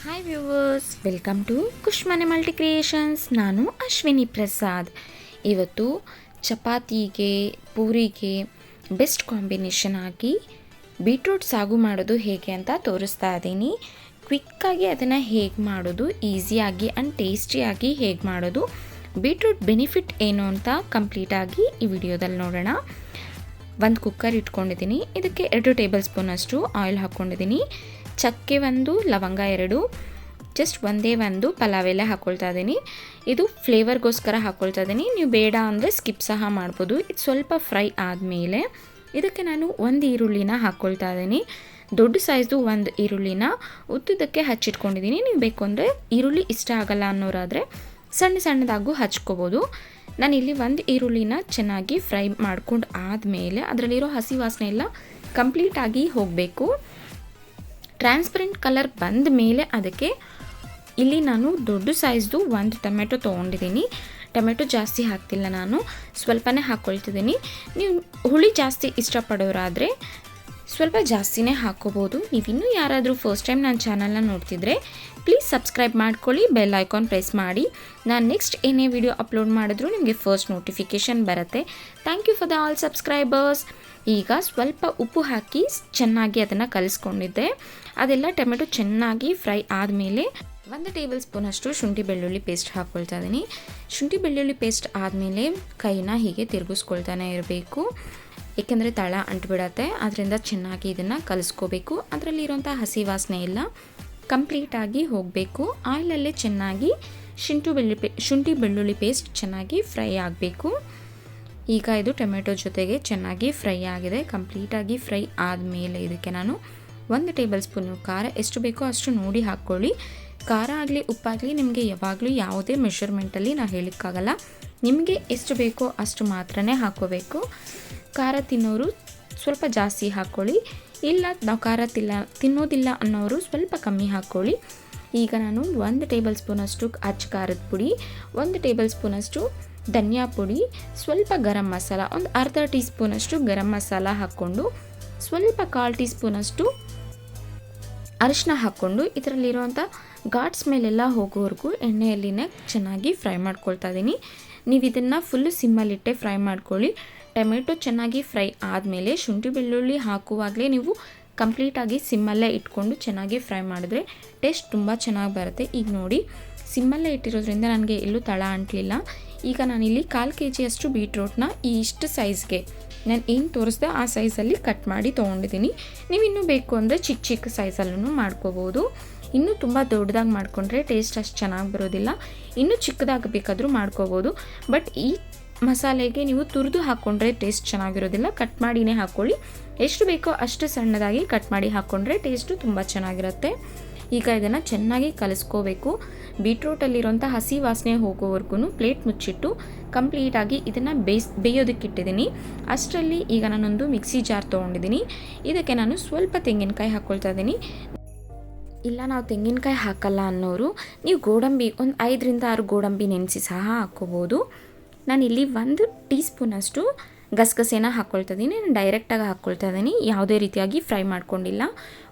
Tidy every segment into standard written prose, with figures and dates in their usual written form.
Hi viewers, welcome to Kushmane multi creations. ನಾನು ಅಶ್ವಿನಿ ಪ್ರಸಾದ್. ಇವತ್ತು ಚಪಾತಿಗೆ ಪೂರಿಗೆ ಬೆಸ್ಟ್ ಕಾಂಬಿನೇಷನ್ ಆಗಿ ಬೀಟ್ರೂಟ್ ಸಾಗು ಮಾಡೋದು ಹೇಗೆ ಅಂತ ತೋರಿಸ್ತಾ ಇದ್ದೀನಿ. ಕ್ವಿಕ್ಕಾಗಿ ಅದನ್ನು ಹೇಗೆ ಮಾಡೋದು, ಈಸಿಯಾಗಿ ಆ್ಯಂಡ್ ಟೇಸ್ಟಿಯಾಗಿ ಹೇಗೆ ಮಾಡೋದು, ಬೀಟ್ರೂಟ್ ಬೆನಿಫಿಟ್ ಏನು ಅಂತ ಕಂಪ್ಲೀಟಾಗಿ ಈ ವಿಡಿಯೋದಲ್ಲಿ ನೋಡೋಣ. ಒಂದು ಕುಕ್ಕರ್ ಇಟ್ಕೊಂಡಿದ್ದೀನಿ. ಇದಕ್ಕೆ 2 ಟೇಬಲ್ ಸ್ಪೂನಷ್ಟು ಆಯಿಲ್ ಹಾಕ್ಕೊಂಡಿದ್ದೀನಿ. ಚಕ್ಕೆ 1, ಲವಂಗ 2, ಜಸ್ಟ್ ಒಂದೇ ಒಂದು ಪಲಾವ್ ಎಲೆ ಹಾಕ್ಕೊಳ್ತಾ ಇದ್ದೀನಿ. ಇದು ಫ್ಲೇವರ್ಗೋಸ್ಕರ ಹಾಕ್ಕೊಳ್ತಾ ಇದ್ದೀನಿ. ನೀವು ಬೇಡ ಅಂದರೆ ಸ್ಕಿಪ್ ಸಹ ಮಾಡ್ಬೋದು. ಇದು ಸ್ವಲ್ಪ ಫ್ರೈ ಆದಮೇಲೆ ಇದಕ್ಕೆ ನಾನು 1 ಈರುಳ್ಳಿನ ಹಾಕ್ಕೊಳ್ತಾ ಇದ್ದೀನಿ. ದೊಡ್ಡ ಸೈಜ್ದು 1 ಈರುಳ್ಳಿನ ಉದ್ದಕ್ಕೆ ಹಚ್ಚಿಟ್ಕೊಂಡಿದ್ದೀನಿ. ನೀವು ಬೇಕು ಅಂದರೆ ಈರುಳ್ಳಿ ಇಷ್ಟ ಆಗಲ್ಲ ಅನ್ನೋರಾದರೆ ಸಣ್ಣದಾಗೂ ಹಚ್ಕೋಬೋದು. ನಾನಿಲ್ಲಿ 1 ಈರುಳ್ಳಿನ ಚೆನ್ನಾಗಿ ಫ್ರೈ ಮಾಡ್ಕೊಂಡು ಆದಮೇಲೆ ಅದರಲ್ಲಿರೋ ಹಸಿ ವಾಸನೆ ಎಲ್ಲ ಕಂಪ್ಲೀಟಾಗಿ ಹೋಗಬೇಕು. ಟ್ರಾನ್ಸ್ಪರೆಂಟ್ ಕಲರ್ ಬಂದ ಮೇಲೆ ಅದಕ್ಕೆ ಇಲ್ಲಿ ನಾನು ದೊಡ್ಡ ಸೈಜ್ದು 1 ಟೊಮೆಟೊ ತೊಗೊಂಡಿದ್ದೀನಿ. ಟೊಮೆಟೊ ಜಾಸ್ತಿ ಹಾಕ್ತಿಲ್ಲ, ನಾನು ಸ್ವಲ್ಪನೇ ಹಾಕ್ಕೊಳ್ತಿದ್ದೀನಿ. ನೀವು ಹುಳಿ ಜಾಸ್ತಿ ಇಷ್ಟಪಡೋರಾದರೆ ಸ್ವಲ್ಪ ಜಾಸ್ತಿನೇ ಹಾಕ್ಕೋಬೋದು. ನೀವಿನ್ನೂ ಯಾರಾದರೂ ಫಸ್ಟ್ ಟೈಮ್ ನನ್ನ ಚಾನಲ್ನ ನೋಡ್ತಿದ್ರೆ ಪ್ಲೀಸ್ ಸಬ್ಸ್ಕ್ರೈಬ್ ಮಾಡ್ಕೊಳ್ಳಿ, ಬೆಲ್ ಐಕಾನ್ ಪ್ರೆಸ್ ಮಾಡಿ. ನಾನು ನೆಕ್ಸ್ಟ್ ಏನೇ ವಿಡಿಯೋ ಅಪ್ಲೋಡ್ ಮಾಡಿದ್ರೂ ನಿಮಗೆ ಫಸ್ಟ್ ನೋಟಿಫಿಕೇಷನ್ ಬರುತ್ತೆ. Thank you for the all subscribers. ಈಗ ಸ್ವಲ್ಪ ಉಪ್ಪು ಹಾಕಿ ಚೆನ್ನಾಗಿ ಅದನ್ನು ಕಲಿಸ್ಕೊಂಡಿದ್ದೆ. ಅದೆಲ್ಲ ಟೊಮೆಟೊ ಚೆನ್ನಾಗಿ ಫ್ರೈ ಆದಮೇಲೆ 1 ಟೇಬಲ್ ಸ್ಪೂನಷ್ಟು ಶುಂಠಿ ಬೆಳ್ಳುಳ್ಳಿ ಪೇಸ್ಟ್ ಹಾಕ್ಕೊಳ್ತಾ ಇದ್ದೀನಿ. ಶುಂಠಿ ಬೆಳ್ಳುಳ್ಳಿ ಪೇಸ್ಟ್ ಆದಮೇಲೆ ಕೈನ ಹೀಗೆ ತಿರುಗಿಸ್ಕೊಳ್ತಾನೆ ಇರಬೇಕು, ಏಕೆಂದರೆ ತಳ ಅಂಟ್ಬಿಡತ್ತೆ. ಅದರಿಂದ ಚೆನ್ನಾಗಿ ಇದನ್ನು ಕಲಿಸ್ಕೋಬೇಕು. ಅದರಲ್ಲಿರೋಂಥ ಹಸಿ ವಾಸನೆ ಎಲ್ಲ ಕಂಪ್ಲೀಟಾಗಿ ಹೋಗಬೇಕು. ಆಯಿಲಲ್ಲೇ ಚೆನ್ನಾಗಿ ಶುಂಠಿ ಬೆಳ್ಳುಳ್ಳಿ ಪೇಸ್ಟ್ ಚೆನ್ನಾಗಿ ಫ್ರೈ ಆಗಬೇಕು. ಈಗ ಇದು ಟೊಮೆಟೊ ಜೊತೆಗೆ ಚೆನ್ನಾಗಿ ಫ್ರೈ ಆಗಿದೆ. ಕಂಪ್ಲೀಟಾಗಿ ಫ್ರೈ ಆದಮೇಲೆ ಇದಕ್ಕೆ ನಾನು 1 ಟೇಬಲ್ ಸ್ಪೂನು ಖಾರ, ಎಷ್ಟು ಬೇಕೋ ಅಷ್ಟು ನೋಡಿ ಹಾಕ್ಕೊಳ್ಳಿ. ಖಾರ ಆಗಲಿ ಉಪ್ಪಾಗಲಿ ನಿಮಗೆ ಯಾವಾಗಲೂ ಯಾವುದೇ ಮೆಷರ್ಮೆಂಟಲ್ಲಿ ನಾವು ಹೇಳೋಕ್ಕಾಗಲ್ಲ. ನಿಮಗೆ ಎಷ್ಟು ಬೇಕೋ ಅಷ್ಟು ಮಾತ್ರನೇ ಹಾಕ್ಕೋಬೇಕು. ಖಾರ ತಿನ್ನೋರು ಸ್ವಲ್ಪ ಜಾಸ್ತಿ ಹಾಕ್ಕೊಳ್ಳಿ, ಇಲ್ಲ ನಾವು ಖಾರ ತಿನ್ನೋದಿಲ್ಲ ಅನ್ನೋರು ಸ್ವಲ್ಪ ಕಮ್ಮಿ ಹಾಕ್ಕೊಳ್ಳಿ. ಈಗ ನಾನು 1 ಟೇಬಲ್ ಸ್ಪೂನಷ್ಟು ಅಚ್ಚ ಖಾರದ ಪುಡಿ, 1 ಟೇಬಲ್ ಸ್ಪೂನಷ್ಟು ಧನಿಯಾ ಪುಡಿ, ಸ್ವಲ್ಪ ಗರಂ ಮಸಾಲ, ಒಂದು ಅರ್ಧ ಟೀ ಸ್ಪೂನಷ್ಟು ಗರಂ ಮಸಾಲ ಹಾಕ್ಕೊಂಡು, ಸ್ವಲ್ಪ 1/4 ಟೀ ಸ್ಪೂನಷ್ಟು ಅರಿಶಿನ ಹಾಕ್ಕೊಂಡು ಇದರಲ್ಲಿರುವಂಥ ಘಾಟ್ ಸ್ಮೆಲ್ಲೆಲ್ಲ ಹೋಗೋವರೆಗೂ ಎಣ್ಣೆಯಲ್ಲಿನೇ ಚೆನ್ನಾಗಿ ಫ್ರೈ ಮಾಡ್ಕೊಳ್ತಾ ಇದ್ದೀನಿ. ನೀವು ಇದನ್ನು ಫುಲ್ಲು ಸಿಮ್ಮಲ್ಲಿಟ್ಟೆ ಫ್ರೈ ಮಾಡ್ಕೊಳ್ಳಿ. ಟೊಮೆಟೊ ಚೆನ್ನಾಗಿ ಫ್ರೈ ಆದಮೇಲೆ ಶುಂಠಿ ಬೆಳ್ಳುಳ್ಳಿ ಹಾಕುವಾಗಲೇ ನೀವು ಕಂಪ್ಲೀಟಾಗಿ ಸಿಮ್ಮಲ್ಲೇ ಇಟ್ಕೊಂಡು ಚೆನ್ನಾಗಿ ಫ್ರೈ ಮಾಡಿದ್ರೆ ಟೇಸ್ಟ್ ತುಂಬ ಚೆನ್ನಾಗಿ ಬರುತ್ತೆ. ಈಗ ನೋಡಿ, ಸಿಮ್ಮಲ್ಲೇ ಇಟ್ಟಿರೋದ್ರಿಂದ ನನಗೆ ಎಲ್ಲೂ ತಳ ಅಂಟಲಿಲ್ಲ. ಈಗ ನಾನಿಲ್ಲಿ 1/4 kg ಅಷ್ಟು ಬೀಟ್ರೂಟ್ನ ಇಷ್ಟು ಸೈಜ್ಗೆ ನಾನು ಏನು ತೋರಿಸ್ದೆ ಆ ಸೈಜಲ್ಲಿ ಕಟ್ ಮಾಡಿ ತೊಗೊಂಡಿದ್ದೀನಿ. ನೀವು ಇನ್ನೂ ಬೇಕು ಅಂದರೆ ಚಿಕ್ಕ ಸೈಜಲ್ಲೂ ಮಾಡ್ಕೋಬೋದು. ಇನ್ನೂ ತುಂಬ ದೊಡ್ಡದಾಗಿ ಮಾಡಿಕೊಂಡ್ರೆ ಟೇಸ್ಟ್ ಅಷ್ಟು ಚೆನ್ನಾಗಿ ಬರೋದಿಲ್ಲ. ಇನ್ನೂ ಚಿಕ್ಕದಾಗಿ ಬೇಕಾದರೂ ಮಾಡ್ಕೋಬೋದು. ಬಟ್ ಈ ಮಸಾಲೆಗೆ ನೀವು ತುರಿದು ಹಾಕ್ಕೊಂಡ್ರೆ ಟೇಸ್ಟ್ ಚೆನ್ನಾಗಿರೋದಿಲ್ಲ. ಕಟ್ ಮಾಡಿನೇ ಹಾಕ್ಕೊಳ್ಳಿ. ಎಷ್ಟು ಬೇಕೋ ಅಷ್ಟು ಸಣ್ಣದಾಗಿ ಕಟ್ ಮಾಡಿ ಹಾಕ್ಕೊಂಡ್ರೆ ಟೇಸ್ಟು ತುಂಬ ಚೆನ್ನಾಗಿರುತ್ತೆ. ಈಗ ಇದನ್ನು ಚೆನ್ನಾಗಿ ಕಲಿಸ್ಕೋಬೇಕು. ಬೀಟ್ರೂಟಲ್ಲಿರೋಂಥ ಹಸಿ ವಾಸನೆ ಹೋಗೋವರೆಗೂ ಪ್ಲೇಟ್ ಮುಚ್ಚಿಟ್ಟು ಕಂಪ್ಲೀಟಾಗಿ ಇದನ್ನು ಬೇಯೋದಕ್ಕಿಟ್ಟಿದ್ದೀನಿ. ಅಷ್ಟರಲ್ಲಿ ಈಗ ನಾನೊಂದು ಮಿಕ್ಸಿ ಜಾರ್ ತೊಗೊಂಡಿದ್ದೀನಿ. ಇದಕ್ಕೆ ನಾನು ಸ್ವಲ್ಪ ತೆಂಗಿನಕಾಯಿ ಹಾಕ್ಕೊಳ್ತಾ ಇದ್ದೀನಿ. ಇಲ್ಲ ನಾವು ತೆಂಗಿನಕಾಯಿ ಹಾಕಲ್ಲ ಅನ್ನೋರು ನೀವು ಗೋಡಂಬಿ ಒಂದು 5ರಿಂದ 6 ಗೋಡಂಬಿ ನೆನೆಸಿ ಸಹ ಹಾಕ್ಕೋಬೋದು. ನಾನಿಲ್ಲಿ 1 ಟೀ ಸ್ಪೂನಷ್ಟು ಗಸಗಸೆನ ಹಾಕ್ಕೊಳ್ತಾ ಇದ್ದೀನಿ. ನಾನು ಡೈರೆಕ್ಟಾಗಿ ಹಾಕ್ಕೊಳ್ತಾ ಇದ್ದೀನಿ, ಯಾವುದೇ ರೀತಿಯಾಗಿ ಫ್ರೈ ಮಾಡ್ಕೊಂಡಿಲ್ಲ.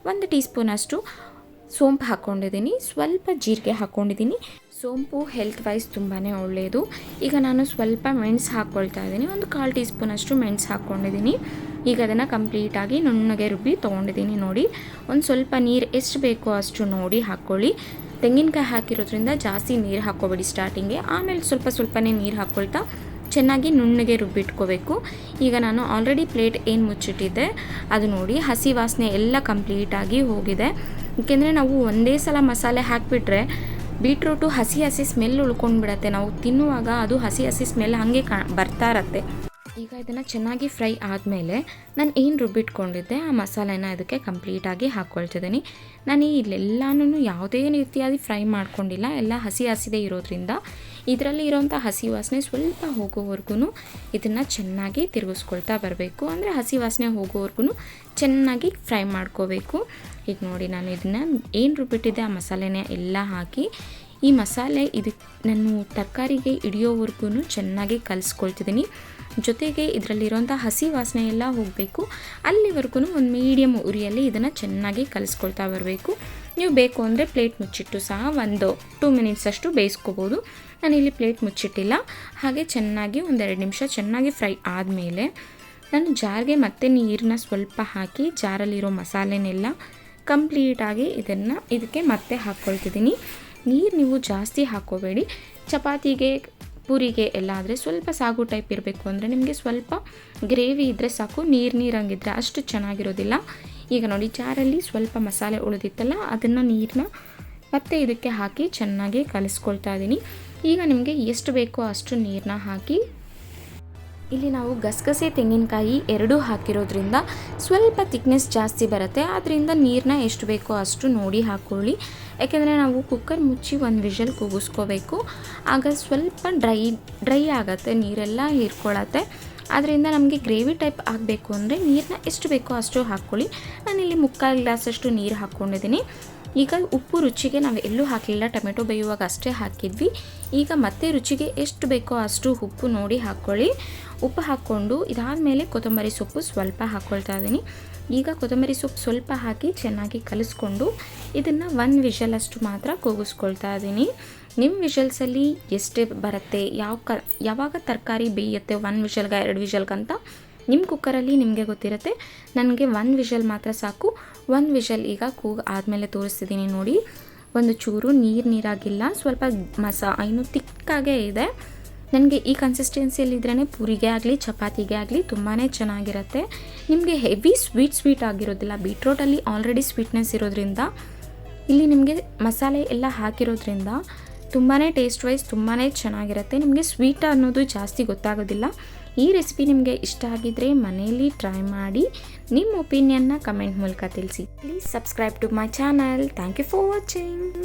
1 ಟೀ ಸ್ಪೂನಷ್ಟು ಸೋಂಪು ಹಾಕ್ಕೊಂಡಿದ್ದೀನಿ, ಸ್ವಲ್ಪ ಜೀರಿಗೆ ಹಾಕ್ಕೊಂಡಿದ್ದೀನಿ. ಸೋಂಪು ಹೆಲ್ತ್ ವೈಸ್ ತುಂಬಾ ಒಳ್ಳೆಯದು. ಈಗ ನಾನು ಸ್ವಲ್ಪ ಮೆಣಸು ಹಾಕ್ಕೊಳ್ತಾ ಇದ್ದೀನಿ. ಒಂದು 1/4 ಟೀ ಸ್ಪೂನಷ್ಟು ಮೆಣಸು ಹಾಕ್ಕೊಂಡಿದ್ದೀನಿ. ಈಗ ಅದನ್ನು ಕಂಪ್ಲೀಟಾಗಿ ನುಣ್ಣಗೆ ರುಬ್ಬಿ ತೊಗೊಂಡಿದ್ದೀನಿ. ನೋಡಿ, ಒಂದು ಸ್ವಲ್ಪ ನೀರು ಎಷ್ಟು ಬೇಕೋ ಅಷ್ಟು ನೋಡಿ ಹಾಕ್ಕೊಳ್ಳಿ. ತೆಂಗಿನಕಾಯಿ ಹಾಕಿರೋದ್ರಿಂದ ಜಾಸ್ತಿ ನೀರು ಹಾಕ್ಕೋಬೇಡಿ ಸ್ಟಾರ್ಟಿಂಗ್ಗೆ, ಆಮೇಲೆ ಸ್ವಲ್ಪನೇ ನೀರು ಹಾಕ್ಕೊಳ್ತಾ ಚೆನ್ನಾಗಿ ನುಣ್ಣಗೆ ರುಬ್ಬಿಟ್ಕೋಬೇಕು. ಈಗ ನಾನು ಆಲ್ರೆಡಿ ಪ್ಲೇಟ್ ಏನು ಮುಚ್ಚಿಟ್ಟಿದ್ದೆ ಅದು ನೋಡಿ ಹಸಿ ವಾಸನೆ ಎಲ್ಲ ಕಂಪ್ಲೀಟಾಗಿ ಹೋಗಿದೆ. ಏಕೆಂದರೆ ನಾವು ಒಂದೇ ಸಲ ಮಸಾಲೆ ಹಾಕಿಬಿಟ್ರೆ ಬೀಟ್ರೂಟು ಹಸಿ ಸ್ಮೆಲ್ ಉಳ್ಕೊಂಡ್ಬಿಡತ್ತೆ. ನಾವು ತಿನ್ನುವಾಗ ಅದು ಹಸಿ ಸ್ಮೆಲ್ ಹಾಗೆ ಬರ್ತಾ ಇರತ್ತೆ. ಈಗ ಇದನ್ನು ಚೆನ್ನಾಗಿ ಫ್ರೈ ಆದಮೇಲೆ ನಾನು ಏನು ರುಬ್ಬಿಟ್ಕೊಂಡಿದ್ದೆ ಆ ಮಸಾಲೆನ ಇದಕ್ಕೆ ಕಂಪ್ಲೀಟಾಗಿ ಹಾಕ್ಕೊಳ್ತಿದ್ದೀನಿ. ನಾನು ಇಲ್ಲೆಲ್ಲನೂ ಯಾವುದೇ ರೀತಿಯಾಗಿ ಫ್ರೈ ಮಾಡ್ಕೊಂಡಿಲ್ಲ, ಎಲ್ಲ ಹಸಿದೇ ಇರೋದ್ರಿಂದ ಇದರಲ್ಲಿ ಇರೋಂಥ ಹಸಿ ವಾಸನೆ ಸ್ವಲ್ಪ ಹೋಗೋವರೆಗೂ ಇದನ್ನು ಚೆನ್ನಾಗಿ ತಿರುಗಿಸ್ಕೊಳ್ತಾ ಬರಬೇಕು. ಅಂದರೆ ಹಸಿ ವಾಸನೆ ಹೋಗೋವರೆಗೂ ಚೆನ್ನಾಗಿ ಫ್ರೈ ಮಾಡ್ಕೋಬೇಕು. ಈಗ ನೋಡಿ, ನಾನು ಇದನ್ನು ಏನು ರುಬ್ಬಿಟ್ಟಿದ್ದೆ ಆ ಮಸಾಲೆನೇ ಎಲ್ಲ ಹಾಕಿ ಈ ಮಸಾಲೆ ನಾನು ತರಕಾರಿಗೆ ಹಿಡಿಯೋವರೆಗೂ ಚೆನ್ನಾಗಿ ಕಲಿಸ್ಕೊಳ್ತಿದ್ದೀನಿ. ಜೊತೆಗೆ ಇದರಲ್ಲಿರೋಂಥ ಹಸಿ ವಾಸನೆ ಎಲ್ಲ ಹೋಗಬೇಕು. ಅಲ್ಲಿವರೆಗೂ ಒಂದು ಮೀಡಿಯಮ್ ಉರಿಯಲ್ಲಿ ಇದನ್ನು ಚೆನ್ನಾಗಿ ಕಲಿಸ್ಕೊಳ್ತಾ ಬರಬೇಕು. ನೀವು ಬೇಕು ಅಂದರೆ ಪ್ಲೇಟ್ ಮುಚ್ಚಿಟ್ಟು ಸಹ ಒಂದು 2 ಮಿನಿಟ್ಸ್ ಅಷ್ಟು ಬೇಯಿಸ್ಕೋಬೋದು. ನಾನಿಲ್ಲಿ ಪ್ಲೇಟ್ ಮುಚ್ಚಿಟ್ಟಿಲ್ಲ. ಹಾಗೆ ಚೆನ್ನಾಗಿ 1-2 ನಿಮಿಷ ಚೆನ್ನಾಗಿ ಫ್ರೈ ಆದಮೇಲೆ ನಾನು ಜಾರ್ಗೆ ಮತ್ತೆ ನೀರನ್ನ ಸ್ವಲ್ಪ ಹಾಕಿ ಜಾರಲ್ಲಿರೋ ಮಸಾಲೆನೆಲ್ಲ ಕಂಪ್ಲೀಟಾಗಿ ಇದಕ್ಕೆ ಮತ್ತೆ ಹಾಕ್ಕೊಳ್ತಿದ್ದೀನಿ. ನೀರು ನೀವು ಜಾಸ್ತಿ ಹಾಕ್ಕೋಬೇಡಿ. ಚಪಾತಿಗೆ ಪೂರಿಗೆ ಎಲ್ಲ ಆದರೆ ಸ್ವಲ್ಪ ಸಾಗು ಟೈಪ್ ಇರಬೇಕು ಅಂದರೆ ನಿಮಗೆ ಸ್ವಲ್ಪ ಗ್ರೇವಿ ಇದ್ದರೆ ಸಾಕು. ನೀರಂಗಿದ್ರೆ ಅಷ್ಟು ಚೆನ್ನಾಗಿರೋದಿಲ್ಲ. ಈಗ ನೋಡಿ ಜಾರಲ್ಲಿ ಸ್ವಲ್ಪ ಮಸಾಲೆ ಉಳಿದಿತ್ತಲ್ಲ ಅದನ್ನು ನೀರನ್ನ ಮತ್ತೆ ಇದಕ್ಕೆ ಹಾಕಿ ಚೆನ್ನಾಗಿ ಕಲಿಸ್ಕೊಳ್ತಾ ಇದ್ದೀನಿ. ಈಗ ನಿಮಗೆ ಎಷ್ಟು ಬೇಕೋ ಅಷ್ಟು ನೀರನ್ನ ಹಾಕಿ, ಇಲ್ಲಿ ನಾವು ಗಸಗಸೆ ತೆಂಗಿನಕಾಯಿ ಎರಡೂ ಹಾಕಿರೋದ್ರಿಂದ ಸ್ವಲ್ಪ ಥಿಕ್ನೆಸ್ ಜಾಸ್ತಿ ಬರುತ್ತೆ. ಆದ್ದರಿಂದ ನೀರನ್ನ ಎಷ್ಟು ಬೇಕೋ ಅಷ್ಟು ನೋಡಿ ಹಾಕ್ಕೊಳ್ಳಿ. ಯಾಕೆಂದರೆ ನಾವು ಕುಕ್ಕರ್ ಮುಚ್ಚಿ 1 ವಿಷಲ್ ಕೂಗಿಸ್ಕೋಬೇಕು. ಆಗ ಸ್ವಲ್ಪ ಡ್ರೈ ಆಗುತ್ತೆ, ನೀರೆಲ್ಲ ಹೀರ್ಕೊಳ್ಳುತ್ತೆ. ಆದ್ದರಿಂದ ನಮಗೆ ಗ್ರೇವಿ ಟೈಪ್ ಆಗಬೇಕು ಅಂದರೆ ನೀರನ್ನ ಎಷ್ಟು ಬೇಕೋ ಅಷ್ಟು ಹಾಕ್ಕೊಳ್ಳಿ. ನಾನಿಲ್ಲಿ 3/4 ಗ್ಲಾಸಷ್ಟು ನೀರು ಹಾಕ್ಕೊಂಡಿದ್ದೀನಿ. ಈಗ ಉಪ್ಪು ರುಚಿಗೆ ನಾವು ಎಲ್ಲೂ ಹಾಕಲಿಲ್ಲ, ಟೊಮೆಟೊ ಬೇಯುವಾಗ ಅಷ್ಟೇ ಹಾಕಿದ್ವಿ. ಈಗ ಮತ್ತೆ ರುಚಿಗೆ ಎಷ್ಟು ಬೇಕೋ ಅಷ್ಟು ಉಪ್ಪು ನೋಡಿ ಹಾಕ್ಕೊಳ್ಳಿ. ಉಪ್ಪು ಹಾಕ್ಕೊಂಡು ಇದಾದಮೇಲೆ ಕೊತ್ತಂಬರಿ ಸೊಪ್ಪು ಸ್ವಲ್ಪ ಹಾಕ್ಕೊಳ್ತಾ ಇದ್ದೀನಿ. ಈಗ ಕೊತ್ತಂಬರಿ ಸೊಪ್ಪು ಸ್ವಲ್ಪ ಹಾಕಿ ಚೆನ್ನಾಗಿ ಕಲಿಸ್ಕೊಂಡು ಇದನ್ನು 1 ವಿಷಲಷ್ಟು ಮಾತ್ರ ಕೂಗಿಸ್ಕೊಳ್ತಾ ಇದ್ದೀನಿ. ನಿಮ್ಮ ವಿಷಲ್ಸಲ್ಲಿ ಎಷ್ಟೇ ಬರುತ್ತೆ, ಯಾವಾಗ ತರಕಾರಿ ಬೇಯುತ್ತೆ 1 ವಿಷಲ್ಗೆ 2 ವಿಷಲ್ಗಂತ ನಿಮ್ಮ ಕುಕ್ಕರಲ್ಲಿ ನಿಮಗೆ ಗೊತ್ತಿರುತ್ತೆ. ನನಗೆ 1 ವಿಷಲ್ ಮಾತ್ರ ಸಾಕು. 1 ವಿಷಲ್ ಈಗ ಆದಮೇಲೆ ತೋರಿಸ್ತಿದ್ದೀನಿ ನೋಡಿ. ಒಂದು ಚೂರು ನೀರಾಗಿಲ್ಲ, ಸ್ವಲ್ಪ ಇನ್ನು ತಿಕ್ಕಾಗೇ ಇದೆ. ನನಗೆ ಈ ಕನ್ಸಿಸ್ಟೆನ್ಸಿಯಲ್ಲಿದ್ರೇ ಪೂರಿಗೆ ಆಗಲಿ ಚಪಾತಿಗೆ ಆಗಲಿ ತುಂಬಾ ಚೆನ್ನಾಗಿರುತ್ತೆ. ನಿಮಗೆ ಹೆವಿ ಸ್ವೀಟ್ ಆಗಿರೋದಿಲ್ಲ. ಬೀಟ್ರೋಟಲ್ಲಿ ಆಲ್ರೆಡಿ ಸ್ವೀಟ್ನೆಸ್ ಇರೋದ್ರಿಂದ, ಇಲ್ಲಿ ನಿಮಗೆ ಮಸಾಲೆ ಎಲ್ಲ ಹಾಕಿರೋದ್ರಿಂದ ತುಂಬಾ ಟೇಸ್ಟ್ ವೈಸ್ ತುಂಬಾ ಚೆನ್ನಾಗಿರುತ್ತೆ. ನಿಮಗೆ ಸ್ವೀಟ್ ಅನ್ನೋದು ಜಾಸ್ತಿ ಗೊತ್ತಾಗೋದಿಲ್ಲ. ಈ ರೆಸಿಪಿ ನಿಮಗೆ ಇಷ್ಟ ಆಗಿದ್ದರೆ ಮನೆಯಲ್ಲಿ ಟ್ರೈ ಮಾಡಿ ನಿಮ್ಮ ಒಪಿನಿಯನ್ನ ಕಮೆಂಟ್ ಮೂಲಕ ತಿಳಿಸಿ. Please subscribe to my channel. Thank you for watching.